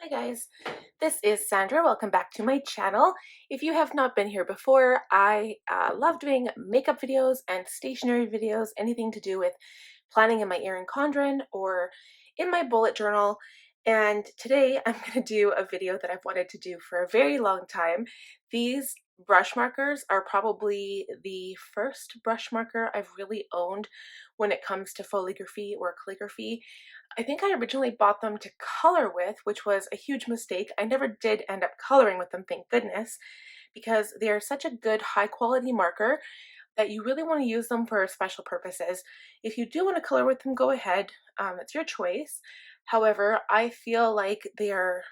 Hi guys, this is Sandra. Welcome back to my channel. If you have not been here before, I love doing makeup videos and stationery videos, anything to do with planning in my Erin Condren or in my bullet journal. And today I'm going to do a video that I've wanted to do for a very long time. These brush markers are probably the first brush marker I've really owned when it comes to foligraphy or calligraphy. I think I originally bought them to color with, which was a huge mistake. I never did end up coloring with them, thank goodness, because they are such a good high quality marker that you really want to use them for special purposes. If you do want to color with them, go ahead. It's your choice. However, I feel like they are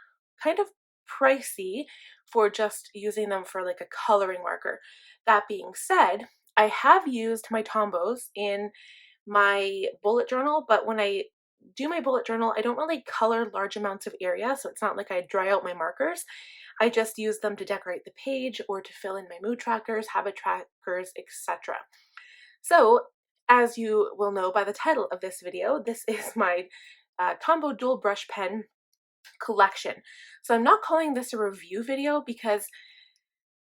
kind of pricey for just using them for like a coloring marker. That being said, I have used my Tombows in my bullet journal, but when I do my bullet journal, I don't really color large amounts of area, so it's not like I dry out my markers. I just use them to decorate the page or to fill in my mood trackers, habit trackers, etc. So, as you will know by the title of this video, this is my Tombow dual brush pen collection. So I'm not calling this a review video because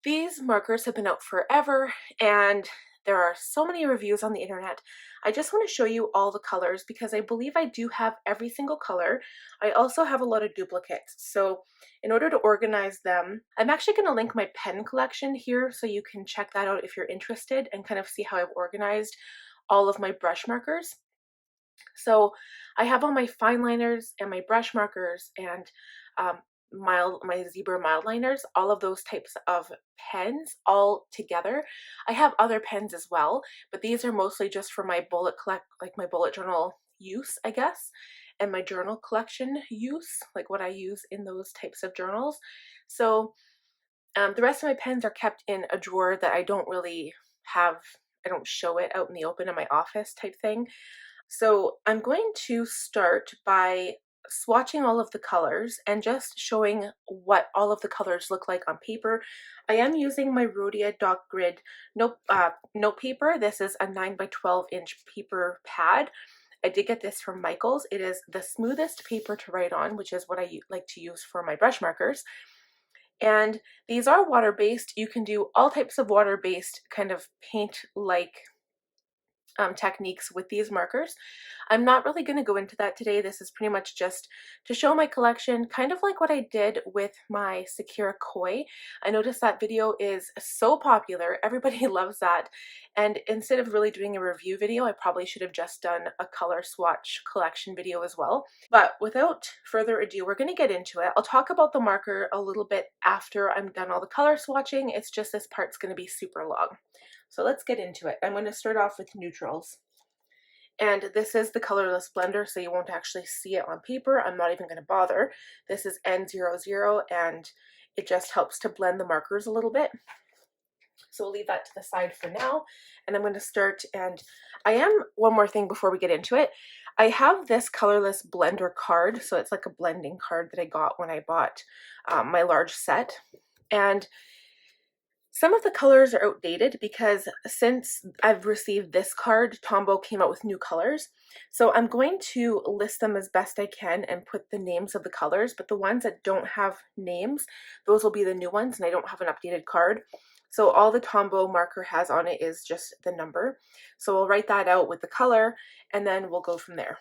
these markers have been out forever and there are so many reviews on the internet. I just want to show you all the colors because I believe I do have every single color. I also have a lot of duplicates. So in order to organize them, I'm actually going to link my pen collection here so you can check that out if you're interested and kind of see how I've organized all of my brush markers. So I have all my fine liners and my brush markers and my zebra mild liners, all of those types of pens all together. I have other pens as well, but these are mostly just for my my bullet journal use, I guess, and my journal collection use, like what I use in those types of journals. So the rest of my pens are kept in a drawer that I don't really have, I don't show it out in the open in my office type thing. So I'm going to start by swatching all of the colors and just showing what all of the colors look like on paper. I am using my Rhodia Dot Grid note paper. This is a 9 by 12 inch paper pad. I did get this from Michael's. It is the smoothest paper to write on, which is what I like to use for my brush markers. And these are water-based. You can do all types of water-based kind of paint-like techniques with these markers. I'm not really going to go into that today. This is pretty much just to show my collection, kind of like what I did with my Sakura Koi. I noticed that video is so popular. Everybody loves that. And instead of really doing a review video, I probably should have just done a color swatch collection video as well. But without further ado, we're going to get into it. I'll talk about the marker a little bit after I'm done all the color swatching. It's just this part's going to be super long. So let's get into it. I'm going to start off with neutrals. And this is the colorless blender, so you won't actually see it on paper. I'm not even going to bother. This is N00, and it just helps to blend the markers a little bit. So we'll leave that to the side for now. And I'm going to start, and one more thing before we get into it. I have this colorless blender card, so it's like a blending card that I got when I bought my large set. And some of the colors are outdated because since I've received this card, Tombow came out with new colors. So I'm going to list them as best I can and put the names of the colors, but the ones that don't have names, those will be the new ones, and I don't have an updated card. So all the Tombow marker has on it is just the number. So I'll write that out with the color, and then we'll go from there.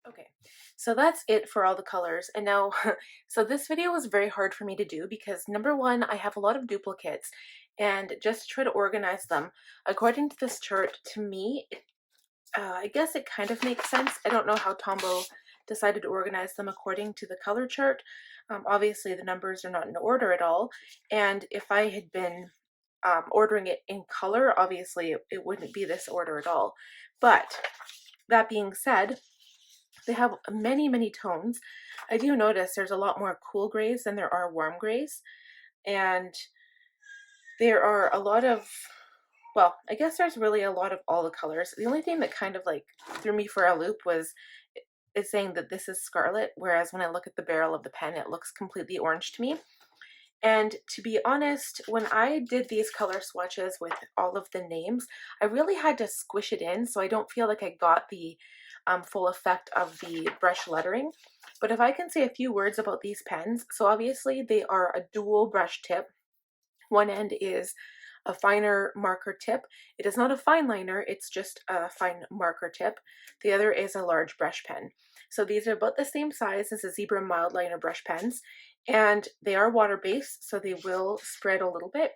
Okay, so that's it for all the colors. And now, so this video was very hard for me to do because number one, I have a lot of duplicates, and just to try to organize them, according to this chart, to me, I guess it kind of makes sense. I don't know how Tombow decided to organize them according to the color chart. Obviously, the numbers are not in order at all, and if I had been ordering it in color, obviously it wouldn't be this order at all. But that being said, they have many, many tones. I do notice there's a lot more cool grays than there are warm grays, and there are a lot of, well, I guess there's really a lot of all the colors. The only thing that kind of like threw me for a loop was it's saying that this is scarlet, whereas when I look at the barrel of the pen, it looks completely orange to me. And to be honest, when I did these color swatches with all of the names, I really had to squish it in so I don't feel like I got the full effect of the brush lettering. But if I can say a few words about these pens, so obviously they are a dual brush tip. One end is a finer marker tip. It is not a fine liner, it's just a fine marker tip. The other is a large brush pen. So these are about the same size as the Zebra mild liner brush pens, and they are water-based, so they will spread a little bit.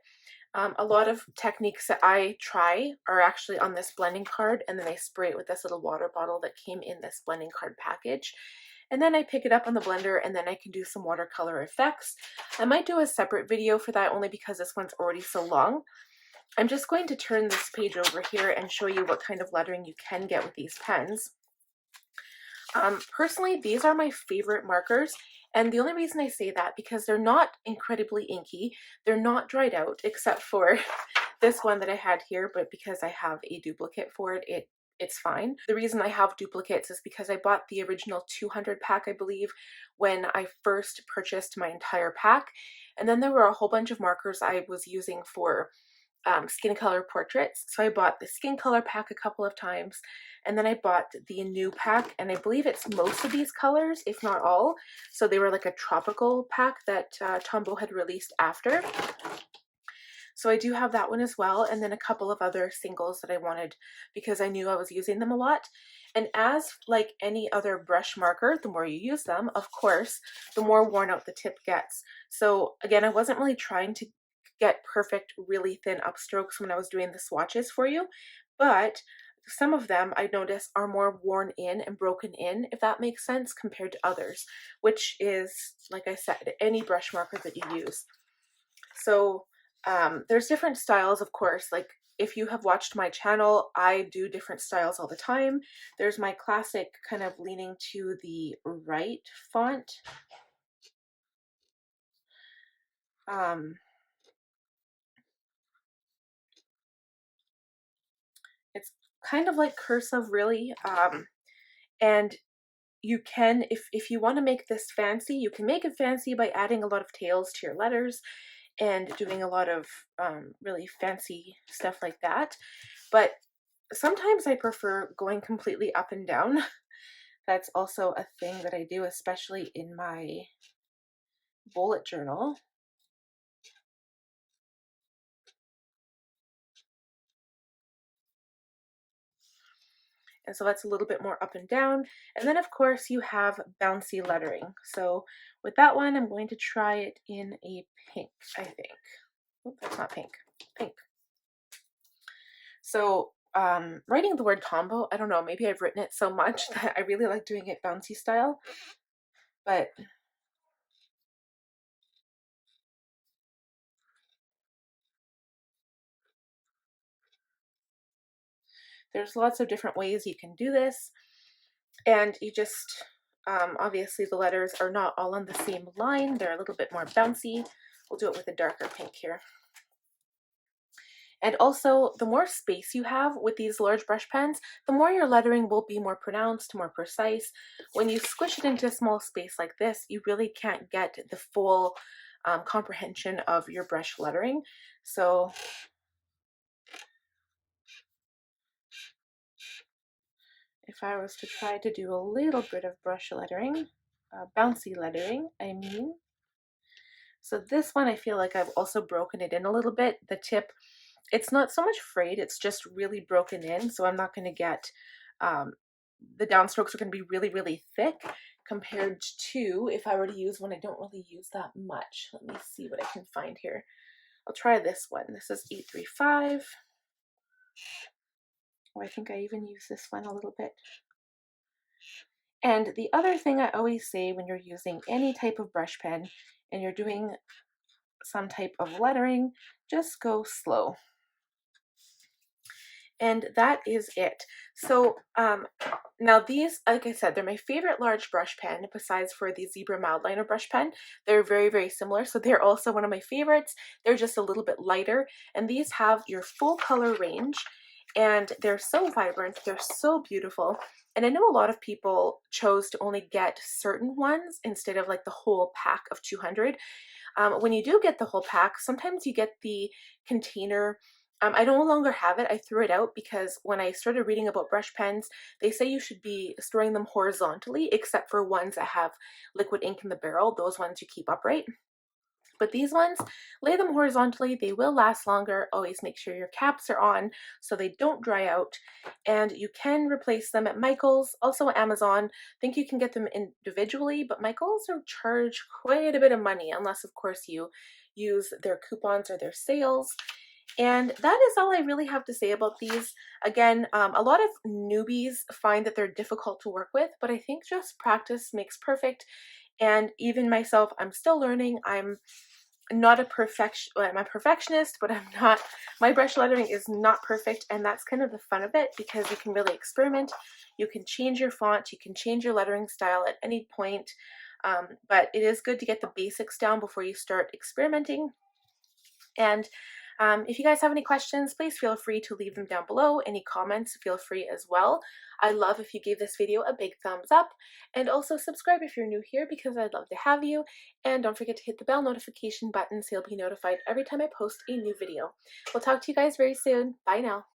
A lot of techniques that I try are actually on this blending card, and then I spray it with this little water bottle that came in this blending card package. And then I pick it up on the blender, and then I can do some watercolor effects. I might do a separate video for that only because this one's already so long. I'm just going to turn this page over here and show you what kind of lettering you can get with these pens. Personally, these are my favorite markers, and the only reason I say that because they're not incredibly inky, they're not dried out, except for this one that I had here, but because I have a duplicate for it, it's fine. The reason I have duplicates is because I bought the original 200 pack, I believe, when I first purchased my entire pack, and then there were a whole bunch of markers I was using for skin color portraits. So I bought the skin color pack a couple of times, and then I bought the new pack, and I believe it's most of these colors, if not all. So they were like a tropical pack that Tombow had released after. So I do have that one as well, and then a couple of other singles that I wanted because I knew I was using them a lot. And as like any other brush marker, the more you use them, of course, the more worn out the tip gets. So again, I wasn't really trying to get perfect, really thin upstrokes when I was doing the swatches for you, but some of them I notice are more worn in and broken in, if that makes sense, compared to others, which is, like I said, any brush marker that you use. So there's different styles, of course. Like if you have watched my channel, I do different styles all the time. There's my classic kind of leaning to the right font. It's kind of like cursive, really. And you can, if you want to make this fancy, you can make it fancy by adding a lot of tails to your letters and doing a lot of really fancy stuff like that. But sometimes I prefer going completely up and down. That's also a thing that I do, especially in my bullet journal. And so that's a little bit more up and down. And then of course you have bouncy lettering. So with that one, I'm going to try it in a pink, I think. Oh, that's not pink, pink. So writing the word Tombow, I don't know, maybe I've written it so much that I really like doing it bouncy style, but there's lots of different ways you can do this. And you just, obviously the letters are not all on the same line. They're a little bit more bouncy. We'll do it with a darker pink here. And also, the more space you have with these large brush pens, the more your lettering will be more pronounced, more precise. When you squish it into a small space like this, you really can't get the full comprehension of your brush lettering. So if I was to try to do a little bit of brush lettering, bouncy lettering, I mean. So this one, I feel like I've also broken it in a little bit. The tip, it's not so much frayed, it's just really broken in, so I'm not going to get the downstrokes are going to be really, really thick compared to if I were to use one I don't really use that much. Let me see what I can find here. I'll try this one. This is 835. Oh, I think I even use this one a little bit. And the other thing I always say when you're using any type of brush pen and you're doing some type of lettering, just go slow. And that is it. So now these, like I said, they're my favorite large brush pen besides for the Zebra Mildliner brush pen. They're very, very similar. So they're also one of my favorites. They're just a little bit lighter. And these have your full color range. And they're so vibrant. They're so beautiful. And I know a lot of people chose to only get certain ones instead of like the whole pack of 200. When you do get the whole pack, sometimes you get the container. I no longer have it. I threw it out because when I started reading about brush pens, they say you should be storing them horizontally, except for ones that have liquid ink in the barrel. Those ones you keep upright. But these ones, lay them horizontally. They will last longer. Always make sure your caps are on so they don't dry out. And you can replace them at Michael's, also Amazon. I think you can get them individually, but Michael's are charge quite a bit of money, unless of course you use their coupons or their sales. And that is all I really have to say about these. Again, a lot of newbies find that they're difficult to work with, but I think just practice makes perfect. And even myself, I'm still learning. I'm not a I'm a perfectionist, but I'm not, my brush lettering is not perfect. And that's kind of the fun of it because you can really experiment. You can change your font, you can change your lettering style at any point. But it is good to get the basics down before you start experimenting. And if you guys have any questions, please feel free to leave them down below. Any comments, feel free as well. I love if you gave this video a big thumbs up, and also subscribe if you're new here because I'd love to have you. And don't forget to hit the bell notification button so you'll be notified every time I post a new video. We'll talk to you guys very soon. Bye now.